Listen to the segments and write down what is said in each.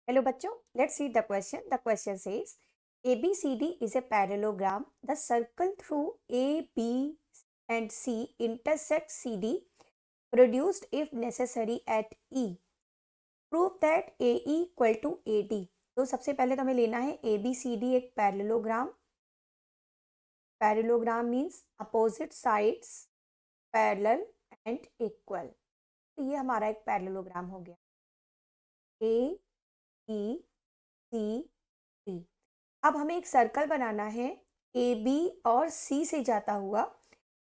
Hello bachcho, let's read the question. The question says ABCD is a parallelogram. The circle through A, B and C intersects CD produced if necessary at E. Prove that AE equal to AD. तो सबसे पहले तो हमें लेना है ABCD एक parallelogram. Parallelogram means opposite sides parallel and equal. तो ये हमारा एक पैरेललोग्राम हो गया. A, E, C, D. अब हमें एक सर्कल बनाना है ए बी और सी से जाता हुआ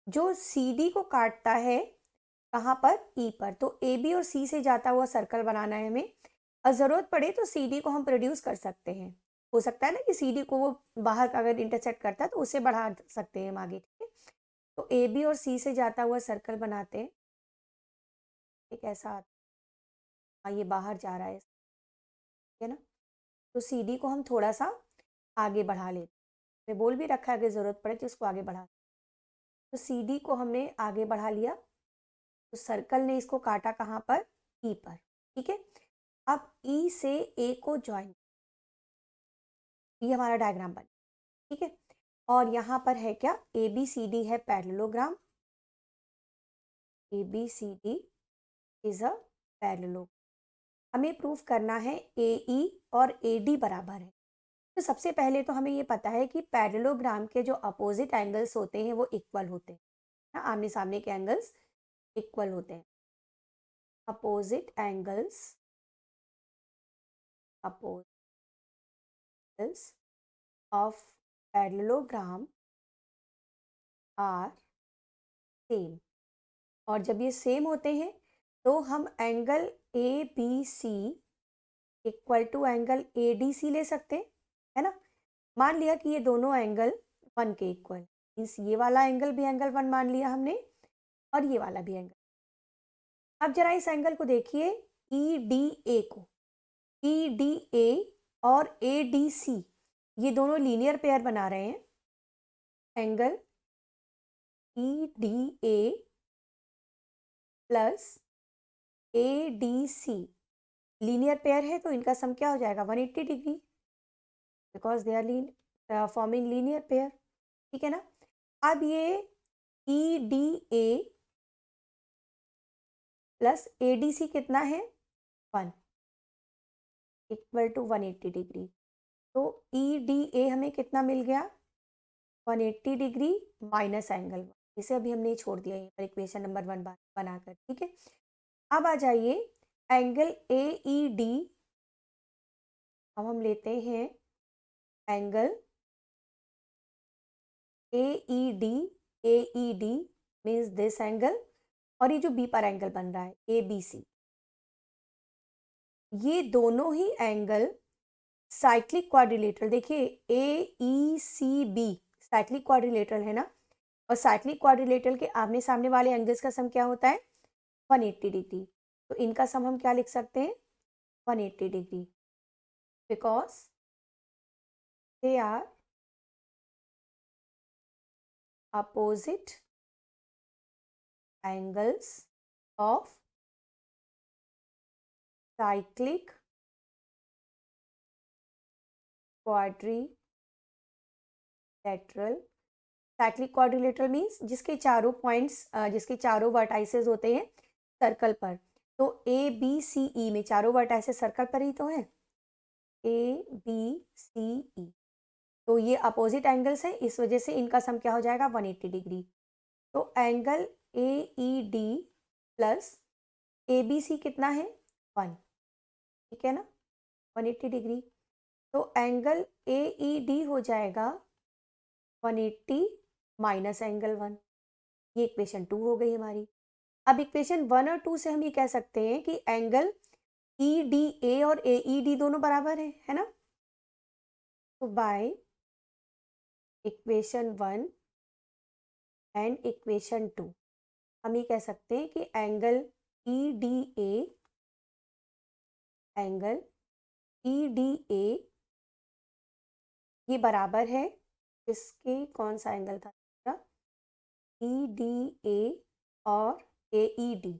जो सी डी को काटता है कहाँ पर ई पर. तो ए बी और सी से जाता हुआ सर्कल बनाना है हमें. और ज़रूरत पड़े तो सी डी को हम प्रोड्यूस कर सकते हैं. हो सकता है ना कि सी डी को वो बाहर अगर इंटरसेक्ट करता है तो उसे बढ़ा सकते हैं हम आगे. ठीक है, तो ए बी और सी से जाता हुआ सर्कल बनाते हैं. एक ऐसा हाँ, ये बाहर जा रहा है, ठीक है ना. तो सी डी को हम थोड़ा सा आगे बढ़ा लेते हैं. मैं बोल भी रखा है अगर ज़रूरत पड़े तो उसको आगे बढ़ा. तो सी डी को हमने आगे बढ़ा लिया. तो सर्कल ने इसको काटा कहाँ पर, ई पर. ठीक है, अब ई से ए को ज्वाइन, ये हमारा डायग्राम बन. ठीक है, और यहाँ पर है क्या, ए बी सी डी है parallelogram. A B C D is a parallelogram. हमें प्रूफ करना है ए ई और ए डी बराबर है. तो सबसे पहले तो हमें ये पता है कि पैरेललोग्राम के जो अपोजिट एंगल्स होते हैं वो इक्वल होते हैं ना. आमने सामने के एंगल्स इक्वल होते हैं. Opposite angles of parallelogram are same. और जब ये सेम होते हैं तो हम angle A B C equal to angle A D C ले सकते हैं, है ना. मान लिया कि ये दोनों एंगल 1 के इक्वल, मीन्स ये वाला एंगल भी एंगल 1 मान लिया हमने और ये वाला भी एंगल. अब जरा इस एंगल को देखिए, ई डी ए को, ई डी ए और ए डी सी ये दोनों लीनियर पेयर बना रहे हैं. Angle E D A plus A D C linear pair है तो इनका सम क्या हो जाएगा, 180 degree, because they are forming linear pair. ठीक है ना. अब ये E D A plus A D C कितना है, 1 इक्वल टू 180 डिग्री. तो ई डी ए हमें कितना मिल गया, 180 डिग्री माइनस एंगल 1. इसे अभी हमने छोड़ दिया यहीं पर इक्वेशन नंबर 1 बनाकर. ठीक है, अब आ जाइए एंगल ए ई डी. अब हम लेते हैं angle A E D. A E D means this angle, और ये जो बी पर एंगल बन रहा है ए बी सी, ये दोनों ही एंगल साइक्लिक क्वाड्रिलेटरल. देखिए ए ई सी बी साइक्लिक क्वाड्रिलेटरल है ना, और साइक्लिक क्वाड्रिलेटरल के आमने सामने वाले एंगल्स का सम क्या होता है, 180 डिग्री. तो इनका सम हम क्या लिख सकते हैं, 180 degree, because they are opposite angles of cyclic quadrilateral. Cyclic quadrilateral means जिसके चारों पॉइंट्स, जिसके चारों वर्टाइसेस होते हैं सर्कल पर. तो ए बी सी ई में चारों वर्टाइसेस सर्कल पर ही तो है, ए बी सी ई. तो ये अपोजिट एंगल्स हैं, इस वजह से इनका सम क्या हो जाएगा, 180 डिग्री. तो angle A E D plus A B C कितना है, 1. ठीक है ना, 180 डिग्री. तो एंगल ए ई डी हो जाएगा 180 माइनस एंगल 1. ये इक्वेशन 2 हो गई हमारी. अब इक्वेशन 1 और 2 से हम ये कह सकते हैं कि एंगल ई डी ए और ए ई डी दोनों बराबर है ना. तो बाय इक्वेशन 1 एंड इक्वेशन 2 हम ये कह सकते हैं कि एंगल ई डी ए, एंगल ई डी ए ये बराबर है इसके, कौन सा एंगल था, ई डी ए और ए ई डी,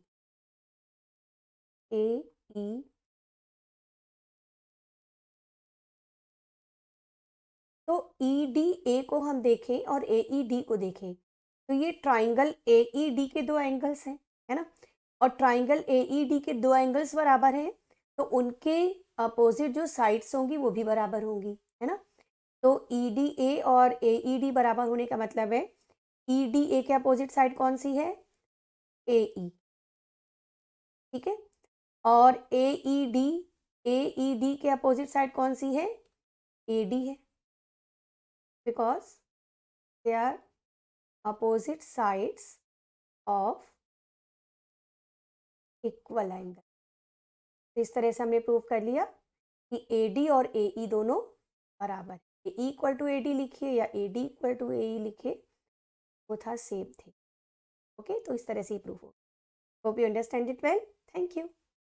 ए ई तो ई डी ए को हम देखें और ए ई डी को देखें तो ये ट्राइंगल ए ई डी के दो एंगल्स हैं, है ना, और ट्राइंगल ए ई डी के दो एंगल्स बराबर हैं तो उनके अपोजिट जो साइड्स होंगी वो भी बराबर होंगी, है ना। तो ई डी ए और ए ई डी बराबर होने का मतलब है ई डी ए के अपोजिट साइड कौन सी है, ए ई, ठीक है, और ए डी के अपोजिट साइड कौन सी है, ए डी है, because they are opposite sides of equal angle. इस तरह से हमने प्रूव कर लिया कि ए डी और ए ई दोनों बराबर है। ए इक्वल टू ए डी लिखिए या ए डी इक्वल टू ए ई लिखिए, वो था सेम थे। ओके, तो इस तरह से ही प्रूफ हो। Hope you understand it well. Thank you.